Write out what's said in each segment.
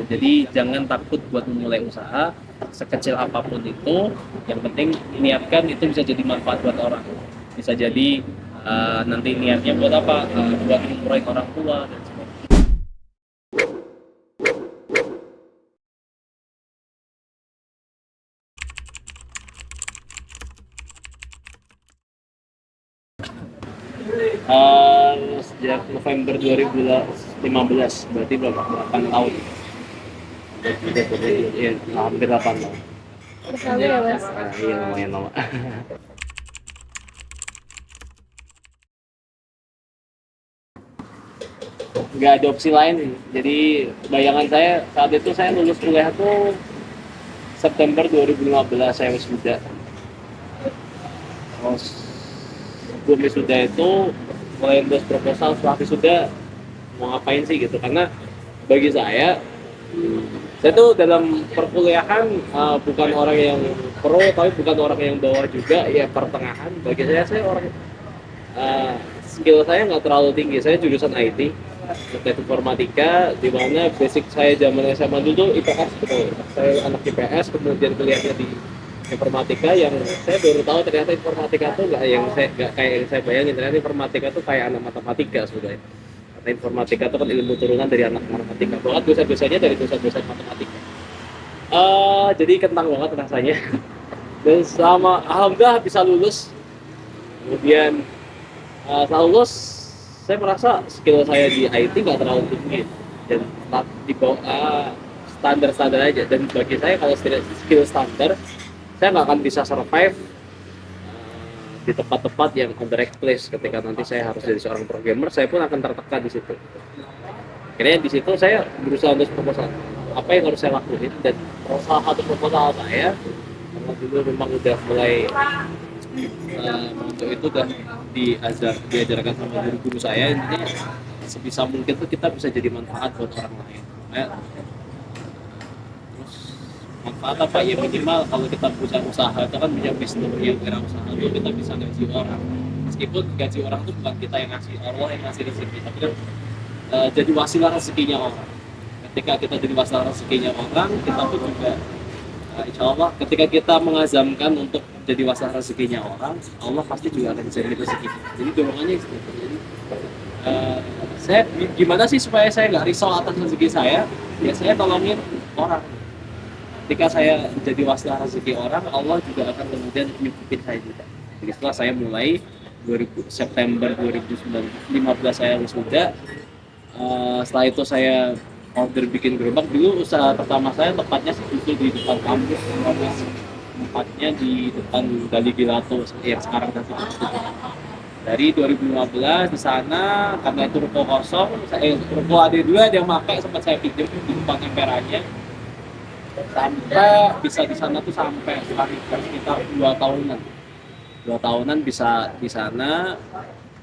Jadi jangan takut buat memulai usaha sekecil apapun itu, yang penting niatkan itu bisa jadi manfaat buat orang. Bisa jadi nanti niatnya buat apa? Buat ngurangin orang tua dan sebagainya. Sejak November 2015, berarti berapa? 8 tahun. Ya, hampir 8 tahun. Udah lama ya mas? Iya lumayan lama. Nggak ada opsi lain. Jadi bayangan saya saat itu saya lulus kuliah tuh September 2015 saya wisuda. Terus sebelum wisuda itu mulai nulis proposal setelah wisuda mau ngapain sih gitu, karena bagi saya tuh dalam perkuliahan bukan orang yang pro tapi bukan orang yang bawah juga, ya pertengahan. Bagi saya orang skill saya nggak terlalu tinggi. Saya jurusan IT, teknik informatika, di mana basic saya zaman SMA dulu IPS, betul. Saya anak IPS, kemudian kuliahnya di informatika, yang saya baru tahu ternyata informatika tuh nggak kayak yang saya bayangin. Ternyata informatika tuh kayak anak matematika sebenarnya. Karena informatika itu kan ilmu turunan dari anak matematika. Bahkan dosen-dosennya dari dosen-dosen matematika. Jadi kentang banget rasanya. Dan selama alhamdulillah bisa lulus. Kemudian setelah lulus saya merasa skill saya di IT nggak terlalu tinggi dan di bawah standar-standar aja. Dan bagi saya kalau skill standar saya nggak akan bisa survive di tempat-tempat yang on the right place. Ketika nanti saya harus jadi seorang programmer, saya pun akan tertekan di situ. Akhirnya di situ saya berusaha untuk proposal apa yang harus saya lakuin, dan salah satu proposal saya, karena dulu memang udah mulai untuk itu udah diajarkan sama guru-guru saya, intinya sebisa mungkin tuh kita bisa jadi manfaat buat orang lain. Terus manfaat apa ya, minimal kalau kita punya usaha itu kan punya bisnis yang usaha itu kita bisa gaji orang, meskipun gaji orang itu bukan kita yang ngasih, Allah yang ngasih rezeki, tapi kan jadi wasilah rezekinya orang. Ketika kita jadi wasilah rezekinya orang, kita pun juga insya Allah ketika kita mengazamkan untuk jadi wasilah rezekinya orang, Allah pasti juga akan jadi rezeki. Jadi dorongannya seperti itu. Saya gimana sih supaya saya nggak risau atas rezeki saya? Ya saya tolongin orang. Ketika saya jadi wasilah rezeki orang, Allah juga akan kemudian nyukupin saya juga. Jadi setelah saya mulai September 2015 saya wisuda. Setelah itu saya order bikin gerobak. Dulu usaha pertama saya tepatnya itu di depan kampus, tempatnya di depan Gali Gilato yang sekarang sudah tutup. Dari 2015 di sana, karena itu ruko kosong, ruko ada dua yang pakai, sempat saya pinjam di depan emperannya. Sampai bisa di sana tuh sampai sekitar 2 tahunan bisa di sana,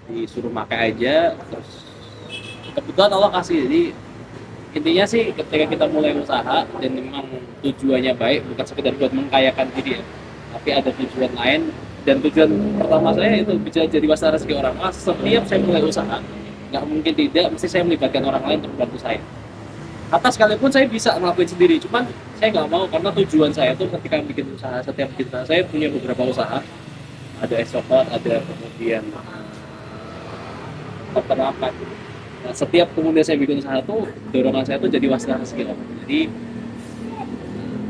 disuruh pakai aja. Terus kebetulan Allah kasih. Jadi intinya sih ketika kita mulai usaha dan memang tujuannya baik, bukan sekedar buat mengkayakan diri ya, tapi ada tujuan lain. Dan tujuan pertama saya itu bisa jadi wasilah rezeki orang. Setiap saya mulai usaha, nggak mungkin tidak, mesti saya melibatkan orang lain untuk membantu saya. Kata sekalipun saya bisa ngelakuin sendiri, cuman saya nggak mau, karena tujuan saya tuh ketika bikin usaha, setiap kita, saya punya beberapa usaha, ada es coklat, ada kemudian peternakan. Nah, setiap kemudian saya bikin usaha tuh dorongan saya tuh jadi wasilah rezeki. Jadi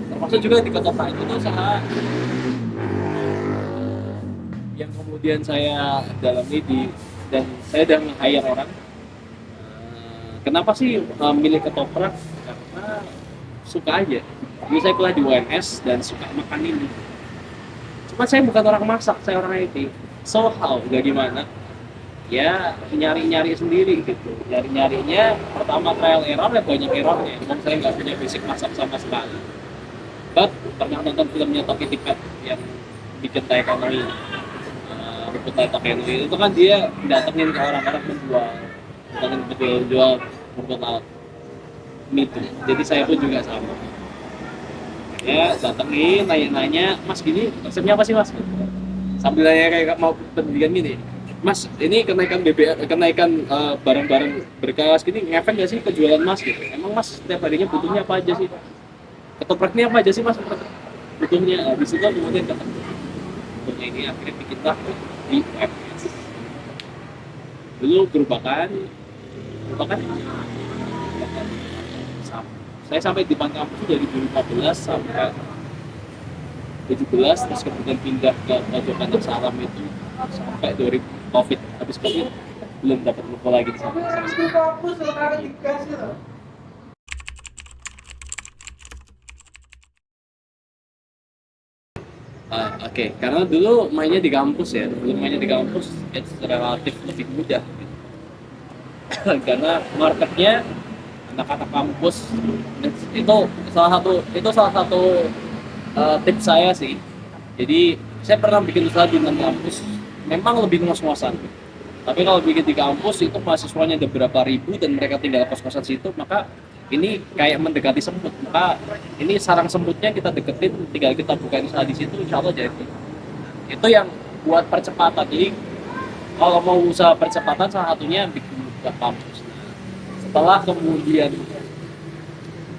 termasuk juga di kota itu tuh usaha yang kemudian saya dalami dan saya udah nge-hire orang. Kenapa sih milih ketoprak? Karena suka aja. Dulu saya kuliah di UNS dan suka makan ini. Cuma saya bukan orang masak, saya orang IT. So how? Gak gimana? Ya nyari-nyari sendiri gitu. Nyari-nyarinya pertama trial error, ya banyak errornya. Emang saya nggak punya basic masak sama sekali. But pernah nonton filmnya Toki Tiket yang bikin Taekwondo, Ruput Taekwondo itu kan dia datengin ke orang-orang menjual rumput laut mie itu. Jadi saya pun juga sama. Ya datengin, nanya-nanya, Mas gini resepnya apa sih Mas? Sambil nanya kayak mau pendidikan gini. Mas, ini kenaikan BBM, kenaikan barang-barang berkelas gini ngefek nggak sih ke jualan Mas gitu? Emang Mas setiap harinya butuhnya apa aja sih? Ketopraknya apa aja sih Mas butuhnya? Di situ kemudian kata butuhnya ini akhirnya bikin lah di UMS. Dulu gerobakan, gerobakan saya sampai di kampus itu dari 2014 sampai 17, terus kemudian pindah ke pojokan Salam itu sampai 2000 COVID. Habis COVID belum dapat info lagi di sana. Oke. Karena dulu mainnya di kampus ya, dulu mainnya di kampus it's relatif lebih mudah gitu. Karena marketnya anak-anak kampus itu salah satu tips saya sih. Jadi saya pernah bikin usaha di non kampus, memang lebih ngos-ngosan. Tapi kalau bikin di kampus itu mahasiswanya ada berapa ribu dan mereka tinggal kos-kosan situ, maka ini kayak mendekati semut. Maka ini sarang semutnya kita deketin, tinggal kita buka usaha di situ, insya Allah jadi. Itu yang buat percepatan. Jadi kalau mau usaha percepatan salah satunya bikin buka kampus. Setelah kemudian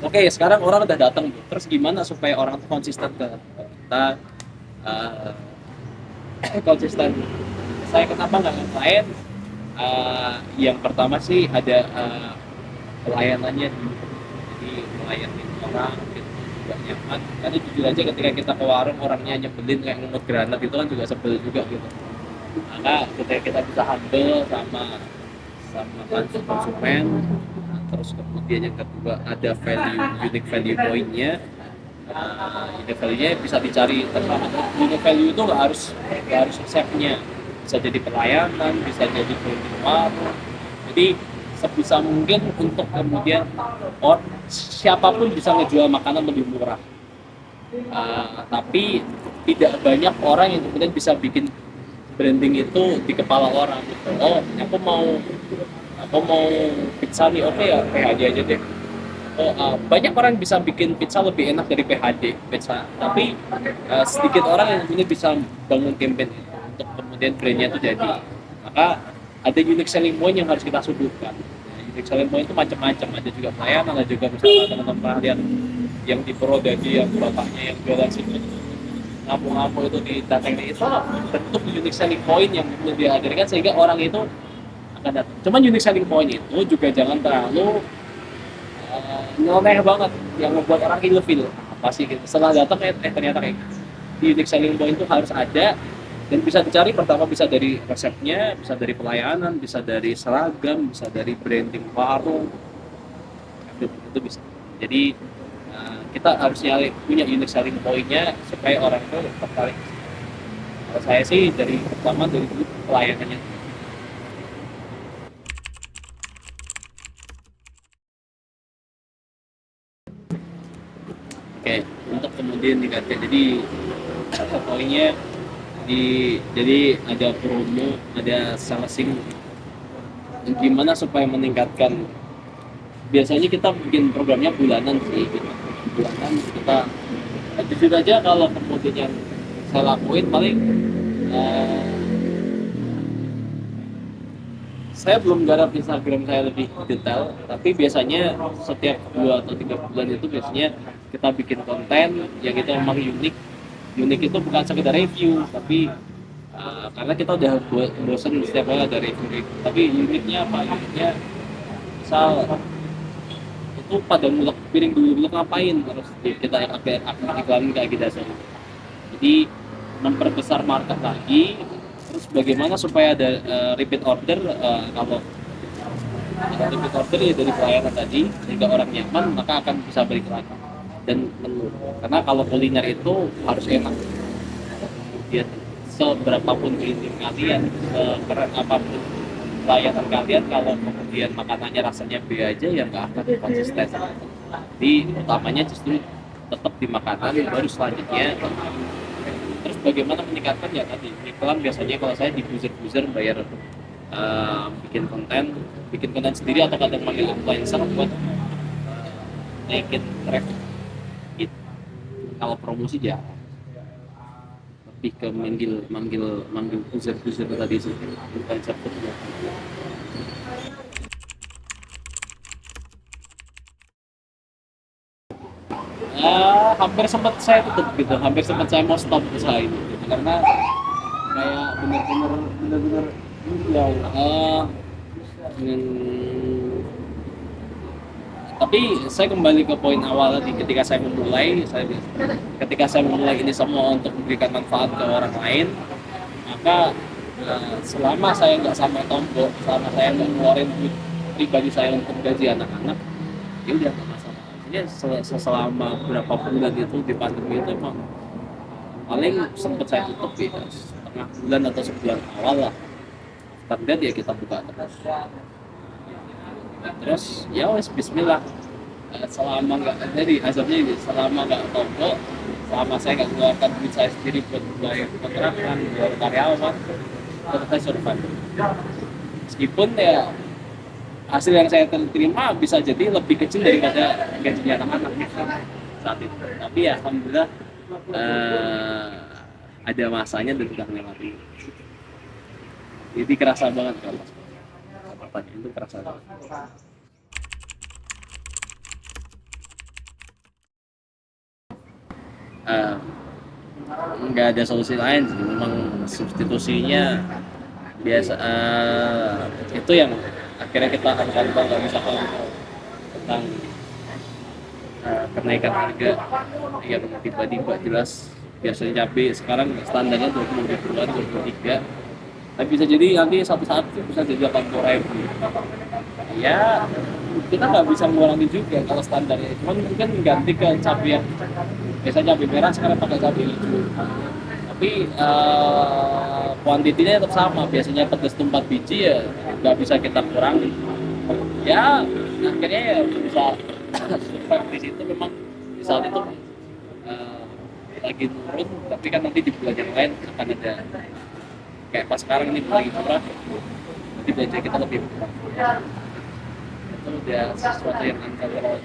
oke, sekarang orang udah datang, terus gimana supaya orang tuh konsisten ke kita, uh, konsisten. Saya kenapa nggak lain? Yang pertama sih ada pelayanannya dulu. Jadi melayani orang gitu juga nyaman. Karena jujur aja ketika kita ke warung orangnya nyebelin kayak ngemut granat itu kan juga sebel juga gitu. Maka ketika kita bisa handle sama konsumen, terus kemudian yang kedua ada unique value point-nya. Unique value-nya bisa dicari terutama. Unique value itu nggak harus resepnya, bisa jadi pelayanan, bisa jadi branding warung. Jadi sebisa mungkin untuk kemudian siapapun bisa ngejual makanan lebih murah. Tapi tidak banyak orang yang kemudian bisa bikin branding itu di kepala orang gitu. Oh, aku mau pizza nih, oke ya PHD aja deh. Oh, banyak orang bisa bikin pizza lebih enak dari PHD pizza, tapi sedikit orang yang kemudian bisa bangun campaign itu untuk kemudian brandnya itu jadi. Maka ada unique selling point yang harus kita sudutkan. Unique selling point itu macam-macam, ada juga pelayanan, ada juga misalnya teman-teman kalian yang di Purwodadi yang bapaknya yang jualan situ ngapu-ngapu itu di datang itu bentuk unique selling point yang dihadirkan sehingga orang itu akan datang. Cuman unique selling point itu juga jangan terlalu nyeleneh banget yang membuat orang ilfil apa sih gitu. Setelah datang ternyata kayak gitu. Unique selling point itu harus ada dan bisa dicari pertama bisa dari resepnya, bisa dari pelayanan, bisa dari seragam, bisa dari branding warung, itu bisa. Jadi kita harus punya unique selling point-nya supaya orang itu tertarik. Kalau saya sih dari pertama dari dulu pelayanannya. Oke, untuk kemudian dikatakan jadi poinnya jadi ada promo, ada salesing. Gimana supaya meningkatkan? Biasanya kita bikin programnya bulanan sih, gitu. Bulanan kita jujur aja kalau kemudian yang saya lakuin paling saya belum garap Instagram saya lebih detail, tapi biasanya setiap 2 atau 3 bulan itu biasanya kita bikin konten yang itu memang unik. Unik itu bukan sekedar review, tapi karena kita udah bosan setiap kali ada review. Tapi uniknya apa? Uniknya misal itu pada mulek piring dulu ngapain terus kita iklanin kayak gitu. Jadi memperbesar market lagi. Terus bagaimana supaya ada repeat order, kalau ada repeat order ya dari pelayanan tadi sehingga orang nyaman maka akan bisa balik lagi dan menu. Karena kalau kuliner itu harus enak, kemudian seberapapun branding kalian, sekeren apapun pelayanan kalian, kalau kemudian makanannya rasanya B aja ya nggak akan konsisten. Jadi utamanya justru tetap di makanan, baru selanjutnya. Terus bagaimana meningkatkan ya tadi iklan. Biasanya kalau saya di buzzer bayar bikin konten sendiri atau kadang manggil influencer buat naikin traffic. Kalau promosi jarang, lebih ke manggil manggil manggil user tadi sih, bukan sebetulnya. Hampir sempat saya tutup gitu, hampir sempat saya mau stop usaha ini gitu. Karena kayak bener-bener ya dengan tapi saya kembali ke poin awal tadi, ketika saya memulai ini semua untuk memberikan manfaat ke orang lain, maka selama saya nggak sampai tombol, selama saya nggak keluarin duit pribadi saya untuk gaji anak-anak, ya udah nggak masalah. Jadi selama berapa bulan itu di pandemi itu emang paling sempat saya tutup ya setengah bulan atau sebulan awal lah. After that ya kita buka terus ya wes Bismillah. Selama nggak jadi hasilnya ini, selama nggak toko, selama saya nggak keluarkan duit saya sendiri buat bayar kontrakan, bayar karyawan, tetap saya survive. Meskipun ya hasil yang saya terima bisa jadi lebih kecil daripada gajinya anak-anak saat itu. Tapi ya alhamdulillah ada masanya dan udah melewati. Jadi kerasa banget kalau pertanyaan itu kerasa banget. Nggak ada solusi lain sih, memang substitusinya biasa itu yang akhirnya kita akan nggak bisa kontrol tentang kenaikan harga yang tiba-tiba jelas. Biasanya cabai sekarang standarnya 20.000-an, 23, tapi bisa jadi nanti satu saat bisa jadi 80.000. Ya kita nggak bisa mengurangi juga kalau standarnya, cuman mungkin ganti ke cabai yang biasanya cabai merah sekarang pakai cabai hijau, tapi kuantitinya tetap sama. Biasanya pedas 4 biji ya nggak bisa kita kurangi, ya akhirnya ya bisa survive di situ. Memang di saat itu lagi turun, tapi kan nanti di bulan yang lain akan ada kayak pas sekarang ini lagi murah, nanti belanja kita lebih murah. Itu udah sesuatu yang uncontrollable.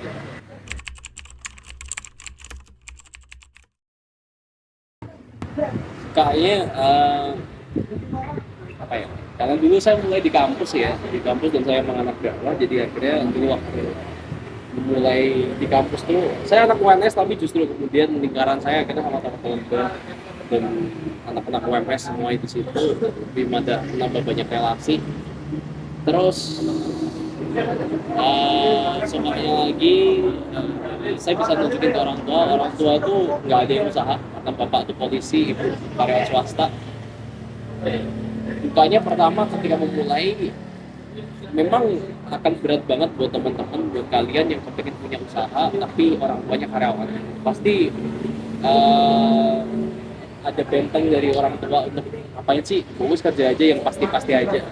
Kayaknya apa ya? Karena dulu saya mulai di kampus dan saya emang anak dakwah, jadi akhirnya dulu waktu mulai di kampus tuh saya anak UNS, tapi justru kemudian lingkaran saya akhirnya sama teman-teman dan anak-anak UMS semua itu situ lebih menambah banyak relasi. Terus semuanya lagi saya bisa tunjukin ke orang tua itu nggak ada yang usaha, karena bapak tuh polisi, ibu karyawan swasta. Dukanya pertama ketika memulai memang akan berat banget buat teman-teman, buat kalian yang kepengen punya usaha tapi orang tuanya karyawan. Pasti ada benteng dari orang tua untuk ngapain sih, fokus kerja aja yang pasti-pasti aja.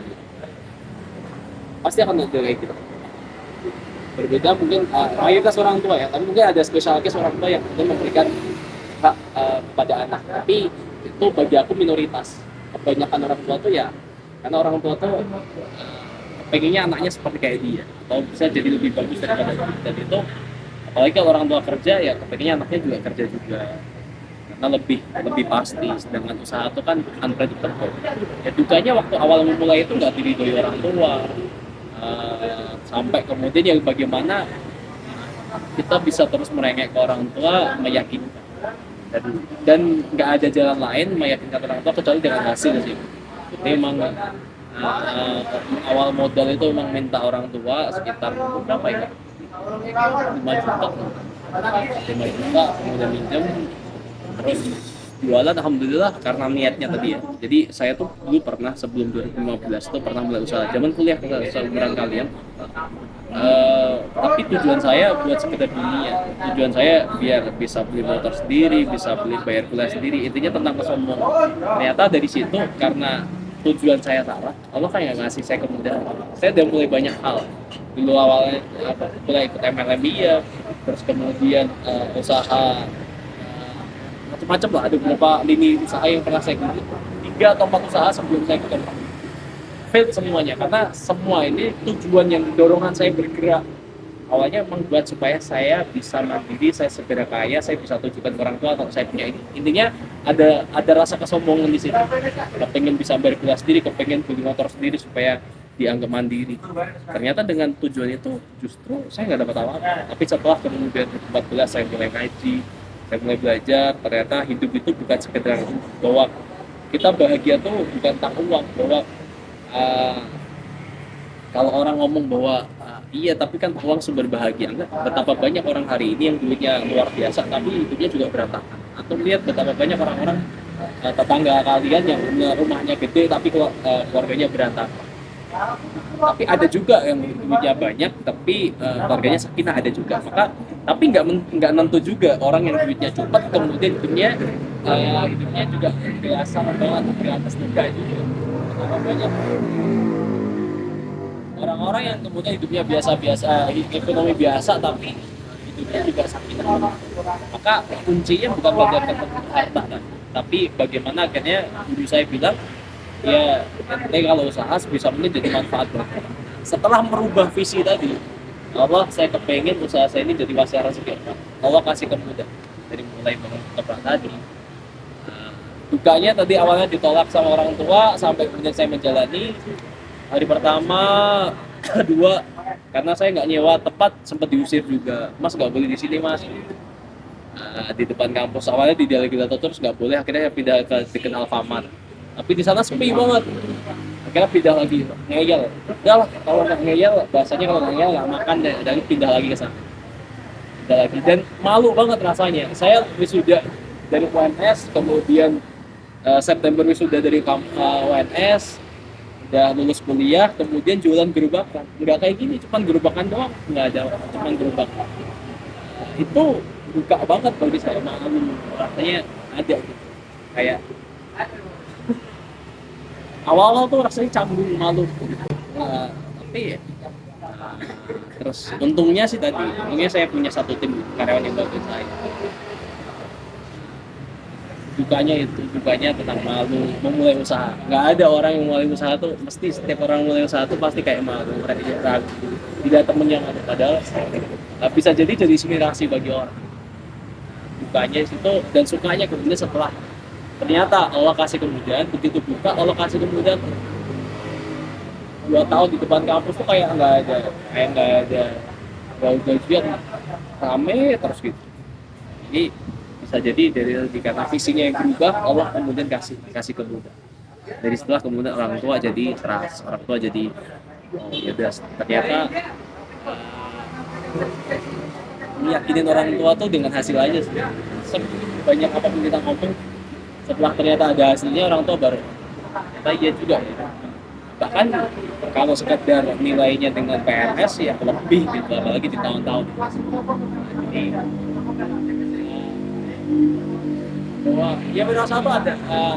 Pasti akan ada kayak gitu. Berbeda mungkin mayoritas orang tua ya, tapi mungkin ada special case orang tua yang memberikan hak kepada anak. Tapi itu bagi aku minoritas. Kebanyakan orang tua tuh ya karena orang tua tuh pengennya anaknya seperti kayak dia atau bisa jadi lebih bagus daripada dia. Dan itu apalagi kalau orang tua kerja ya pengennya anaknya juga kerja juga, karena lebih pasti. Sedangkan usaha itu kan unpredictable. Ya dukanya waktu awal memulai itu nggak diridhoi orang tua, sampai kemudian ya bagaimana kita bisa terus merengek ke orang tua, meyakinkan, dan nggak ada jalan lain meyakinkan orang tua kecuali dengan hasil sih. Jadi emang awal modal itu memang minta orang tua sekitar berapa ya, 5 juta kemudian minjem, terus jualan. Alhamdulillah karena niatnya tadi ya. Jadi saya tuh dulu pernah sebelum 2015 tuh pernah mulai usaha zaman kuliah seumuran kalian, tapi tujuan saya buat sekedar dunia, tujuan saya biar bisa beli motor sendiri, bisa bayar kuliah sendiri, intinya tentang kesombongan. Ternyata dari situ karena tujuan saya salah, Allah kayak ngasih saya kemudahan. Saya udah mulai banyak hal. Dulu awalnya mulai ikut MLM ya, terus kemudian usaha macam-macam lah. Ada beberapa lini usaha yang pernah saya ikuti, 3 atau 4 usaha sebelum saya ikut fail semuanya, karena semua ini tujuan yang dorongan saya bergerak awalnya memang buat supaya saya bisa mandiri, saya segera kaya, saya bisa tunjukkan ke orang tua kalau saya punya ini. Intinya ada rasa kesombongan di sini. Kepengen bisa bayar kuliah sendiri, kepengen beli motor sendiri supaya dianggap mandiri. Ternyata dengan tujuan itu justru saya nggak dapat apa-apa. Tapi setelah kemudian di tempat kuliah saya mulai ngaji, saya mulai belajar, ternyata hidup itu bukan sekedar bahwa kita bahagia tuh bukan tentang uang, bahwa uh, kalau orang ngomong bahwa iya tapi kan uang sumber bahagia, enggak, betapa banyak orang hari ini yang duitnya luar biasa tapi hidupnya juga berantakan. Atau lihat betapa banyak orang-orang tetangga kalian yang rumahnya gede tapi keluarganya berantakan. Tapi ada juga yang duitnya banyak tapi keluarganya sakinah, ada juga. Tapi nggak nentu juga orang yang duitnya cepat kemudian hidupnya juga biasa banget di atas juga juga. Betapa banyak orang-orang yang kemudian hidupnya biasa-biasa, ekonomi biasa tapi hidupnya juga sakinah. Maka kuncinya bukan pada ketemu harta kan, tapi bagaimana akhirnya guru saya bilang ya ente kalau usaha bisa mungkin jadi manfaat buat orang. Setelah merubah visi tadi, Allah saya kepengen usaha saya ini jadi wasiat rezeki. Allah kasih kemudahan dari mulai bangun tempat tadi. Dukanya tadi awalnya ditolak sama orang tua sampai kemudian saya menjalani hari pertama, kedua, karena saya nggak nyewa tempat sempat diusir juga, mas nggak boleh di sini mas. Di depan kampus awalnya di Dialogita terus nggak boleh, akhirnya saya pindah ke dekat Alfamart tapi di sana sepi banget, akhirnya pindah lagi ngeyel. Udah lah kalau nggak ngeyel, bahasanya kalau nggak ngeyel nggak makan deh, dari pindah lagi ke sana, pindah lagi. Dan malu banget rasanya, saya wisuda dari UNS kemudian September wisuda dari UNS, udah lulus kuliah kemudian jualan gerobakan. Nggak kayak gini cuman gerobakan doang, nggak ada cuman gerobak. Itu buka banget bagi saya, malu rasanya ada gitu. Kayak awal-awal tuh rasanya canggung, malu tapi ya terus untungnya sih tadi, untungnya saya punya satu tim karyawan yang bagus saya. Dukanya tentang malu memulai usaha. Nggak ada orang yang mulai usaha tuh mesti, setiap orang mulai usaha tuh pasti kayak malu, ragu, tidak temen yang ada. Padahal bisa jadi inspirasi bagi orang. Dukanya situ dan sukanya kemudian setelah ternyata Allah kasih kemudahan, begitu buka Allah kasih kemudahan. 2 tahun di depan kampus tuh kayak nggak ada gajian, rame terus gitu. Jadi bisa jadi karena visinya yang berubah, Allah kemudian kasih kemudahan. Dari setelah kemudian orang tua jadi trust, orang tua jadi ya udah, ternyata meyakinin orang tua tuh dengan hasil aja sih. Sebanyak apapun kita ngomong, setelah ternyata ada hasilnya orang tua baru ternyata iya juga ya. Bahkan kalau sekedar nilainya dengan PNS ya lebih gitu, apalagi di tahun-tahun. Jadi bahwa ya berasa tuh ada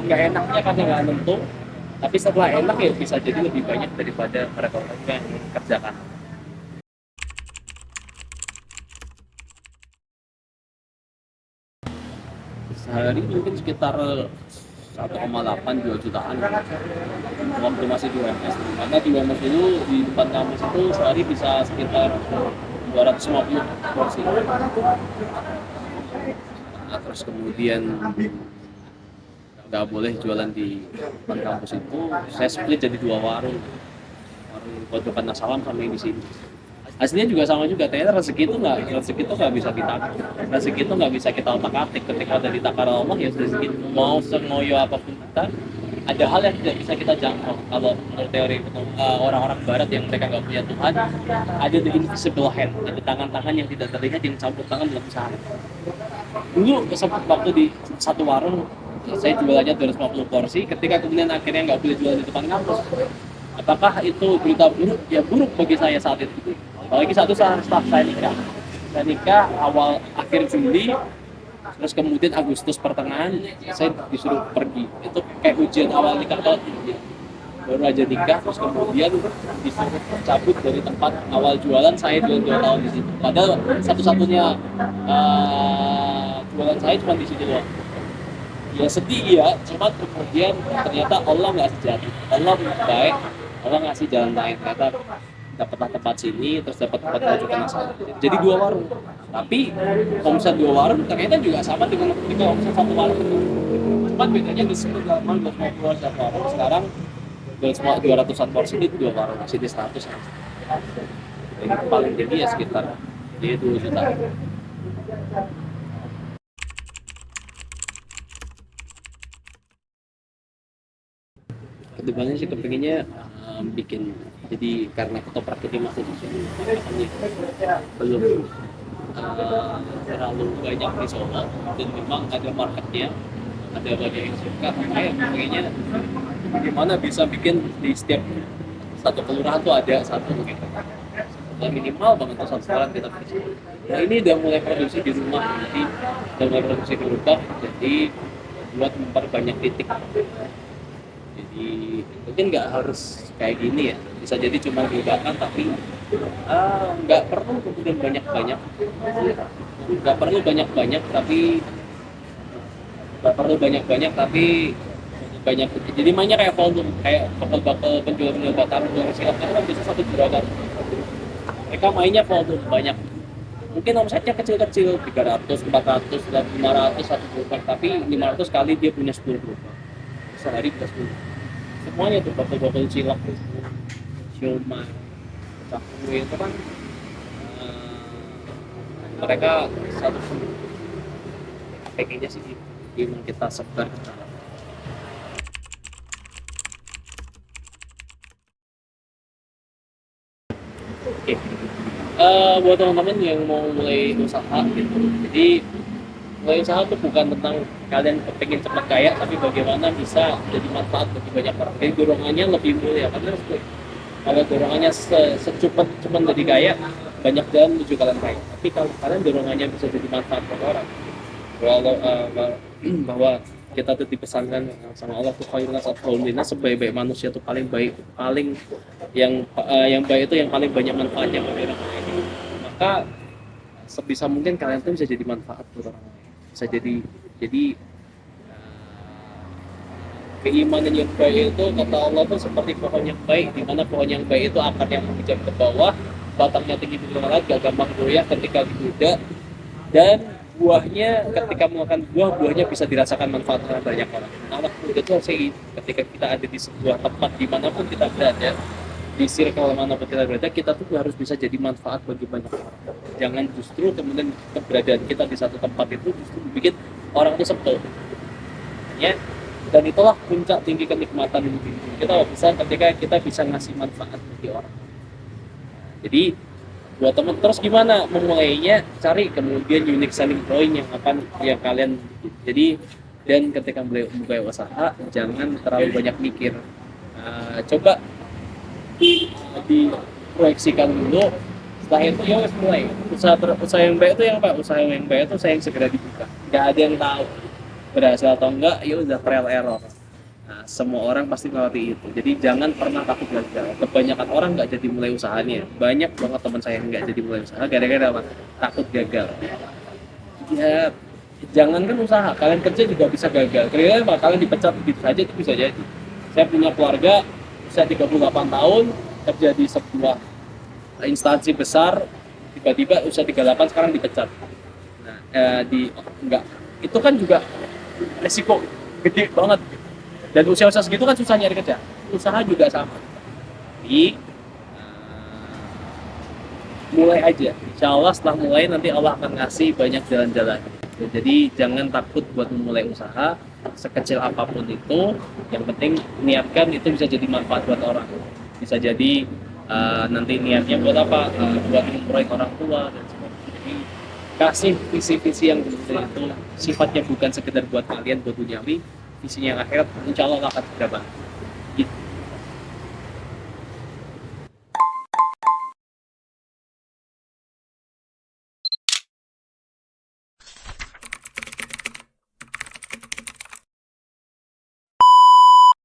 nggak enaknya karena nggak nentu, tapi setelah enak ya bisa jadi lebih banyak daripada mereka yang kerjakan. Sehari mungkin sekitar 1,8-2 jutaan waktu masih di UMS, karena di UMS itu di depan kampus itu sehari bisa sekitar 250 porsi. Nah, terus kemudian nggak boleh jualan di depan kampus itu, saya split jadi 2 warung pojokan Nasalam sama yang di sini. Aslinya juga sama juga, ternyata rezeki itu nggak bisa ditakar, rezeki itu nggak bisa kita otak-atik. Ketika udah ditakar Allah ya rezeki, mau sengoyo apapun kita, ada hal yang tidak bisa kita jangkau. Kalau menurut teori orang-orang Barat yang mereka nggak punya Tuhan, ada the invisible hand, ada tangan-tangan yang tidak terlihat yang campur tangan dalam usaha. Dulu sempat waktu di satu warung saya jualannya 250 porsi, ketika kemudian akhirnya nggak boleh jual di depan kampus, apakah itu berita buruk? Ya buruk bagi saya saat itu. Apalagi satu saat saya nikah awal akhir Juli, terus kemudian Agustus pertengahan saya disuruh pergi. Itu kayak ujian awal nikah banget. Baru aja nikah terus kemudian disuruh cabut dari tempat awal jualan, saya jualan 2 tahun di situ. Padahal satu-satunya jualan saya cuma di situ doang. Ya sedih ya, cuma kemudian ternyata Allah nggak sejati, Allah baik, Allah ngasih jalan lain. Ternyata dapatlah tempat sini, terus dapat tempat rujukan asal. Jadi 2 warung. Tapi omset 2 warung ternyata juga sama dengan ketika omset 1 warung. Cuman bedanya di situ gampang 250 satu warung, sekarang 200-an porsi di 2 warung, sini 100. Ini paling tinggi ya sekitar jadi 2 juta. Kedepannya sih kepinginnya bikin, jadi karena ketoprak ini masih di sini, makanya belum terlalu banyak di Solo dan memang ada marketnya, ada banyak yang suka, makanya kepinginnya gimana bisa bikin di setiap satu kelurahan tuh ada satu gitu. Ya, minimal banget tuh satu sekarang kita bisa. Nah ini udah mulai produksi di rumah, jadi udah mulai produksi di rumah, jadi buat memperbanyak titik. Jadi mungkin nggak harus kayak gini ya, bisa jadi cuma diubahkan, tapi nggak perlu kemudian banyak-banyak, nggak perlu banyak-banyak tapi banyak, jadi mainnya kayak volume, kayak bakal penjual batang silap itu kan bisa satu juragan, mereka mainnya volume banyak, mungkin omsetnya kecil-kecil 300, 400, 500 satu gerobak, tapi 500 kali dia punya 10 gerobak sehari bisa 10. Semuanya tuh bakal cilok, siomay, cakwe itu kan mereka satu packingnya sih gimana kita sebar. Oke. Buat teman-teman yang mau mulai usaha gitu, jadi mulai usaha tuh bukan tentang kalian pengen cepat kaya, tapi bagaimana bisa jadi manfaat bagi banyak orang. Jadi dorongannya lebih mulia, karena kalau dorongannya secepat cuma jadi kaya, banyak jalan menuju kalian kaya. Tapi kalau kalian dorongannya bisa jadi manfaat bagi orang, bahwa kita tuh dipesankan sama Allah tuh khairun nas atqaulina, sebaik-baik manusia tuh paling baik, paling yang baik itu yang paling banyak manfaatnya bagi orang lain. Maka sebisa mungkin kalian tuh bisa jadi manfaat buat orang lain, bisa jadi keimanan yang baik itu kata Allah tuh seperti pohon yang baik, di mana pohon yang baik itu akarnya menghijab ke bawah, batangnya tinggi mengurat, gak gampang goyah ketika digoda, dan buahnya ketika memakan buahnya bisa dirasakan manfaatnya banyak orang. Anak muda itu harusnya ketika kita ada di sebuah tempat dimanapun kita berada, di circle manapun kita berada, kita tuh harus bisa jadi manfaat bagi banyak orang. Jangan justru kemudian keberadaan kita di satu tempat itu justru bikin orang itu sebel. Ya, dan itulah puncak tinggi kenikmatan hidup kita bisa ketika kita bisa ngasih manfaat bagi orang. Jadi buat teman, terus gimana memulainya, cari kemudian unique selling point yang kalian, jadi dan ketika mulai usaha jangan terlalu banyak mikir, coba diproyeksikan dulu, setelah itu ya mulai usaha yang baik itu yang apa, usaha yang baik itu usaha yang segera dibuka, nggak ada yang tahu berhasil atau enggak, ya udah trial error. Nah, semua orang pasti melewati itu. Jadi jangan pernah takut gagal. Kebanyakan orang nggak jadi mulai usahanya. Banyak banget teman saya yang nggak jadi mulai usaha gara-gara apa? Takut gagal. Ya, jangankan usaha, kalian kerja juga bisa gagal. Kira-kira apa? Kalian dipecat begitu saja itu bisa jadi. Saya punya keluarga, saya 38 tahun kerja di sebuah instansi besar, tiba-tiba usia 38 sekarang dipecat. Nah, enggak, itu kan juga resiko gede banget. Dan usia-usia segitu kan susah nyari kerja. Usaha juga sama. Jadi mulai aja. Insya Allah setelah mulai nanti Allah akan ngasih banyak jalan-jalan. Jadi jangan takut buat memulai usaha, sekecil apapun itu. Yang penting niatkan itu bisa jadi manfaat buat orang. Bisa jadi nanti niatnya buat apa? Buat memproyek orang tua dan sebagainya. Jadi kasih visi-visi yang benar itu sifatnya bukan sekedar buat kalian, buat duniawi, visinya yang akhirat, insya Allah akan segera bantu.